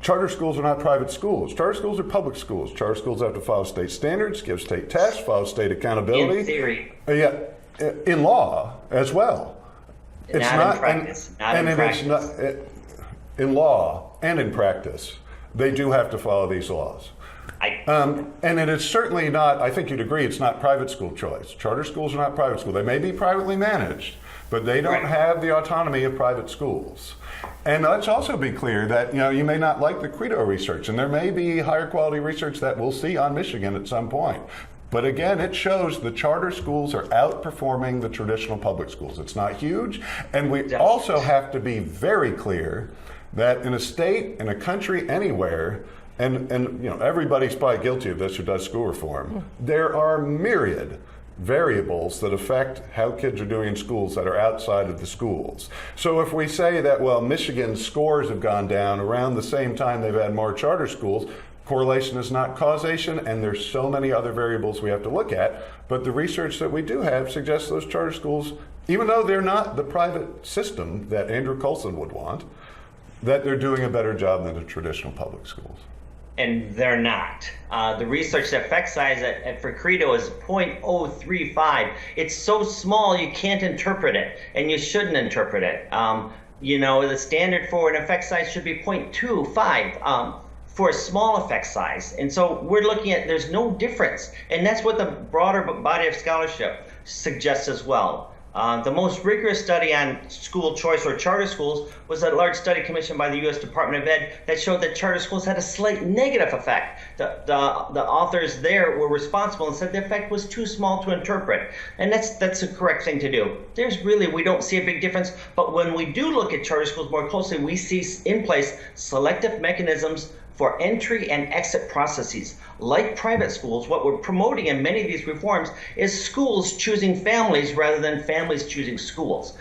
charter schools are not private schools. Charter schools are public schools. Charter schools have to follow state standards, give state tests, follow state accountability. In theory. Yeah, in law as well. It's not in practice. In law and in practice, they do have to follow these laws. And it is certainly not, I think you'd agree, it's not private school choice. Charter schools are not private schools. They may be privately managed, but they don't have the autonomy of private schools. And let's also be clear that you may not like the Credo research, and there may be higher quality research that we'll see on Michigan at some point. But again, it shows the charter schools are outperforming the traditional public schools. It's not huge, and we also have to be very clear that in a state, in a country, anywhere, and everybody's probably guilty of this who does school reform, there are myriad variables that affect how kids are doing in schools that are outside of the schools. So if we say that, well, Michigan's scores have gone down around the same time they've had more charter schools, correlation is not causation, and there's so many other variables we have to look at. But the research that we do have suggests those charter schools, even though they're not the private system that Andrew Coulson would want, that they're doing a better job than the traditional public schools. And they're not. The research effect size for Credo is 0.035. It's so small you can't interpret it, and you shouldn't interpret it. The standard for an effect size should be 0.25 for a small effect size. And so we're looking at, there's no difference. And that's what the broader body of scholarship suggests as well. The most rigorous study on school choice or charter schools was a large study commissioned by the U.S. Department of Ed that showed that charter schools had a slight negative effect. The authors there were responsible and said the effect was too small to interpret. And that's the correct thing to do. We don't see a big difference, but when we do look at charter schools more closely, we see in place selective mechanisms for entry and exit processes. Like private schools, what we're promoting in many of these reforms is schools choosing families rather than families choosing schools.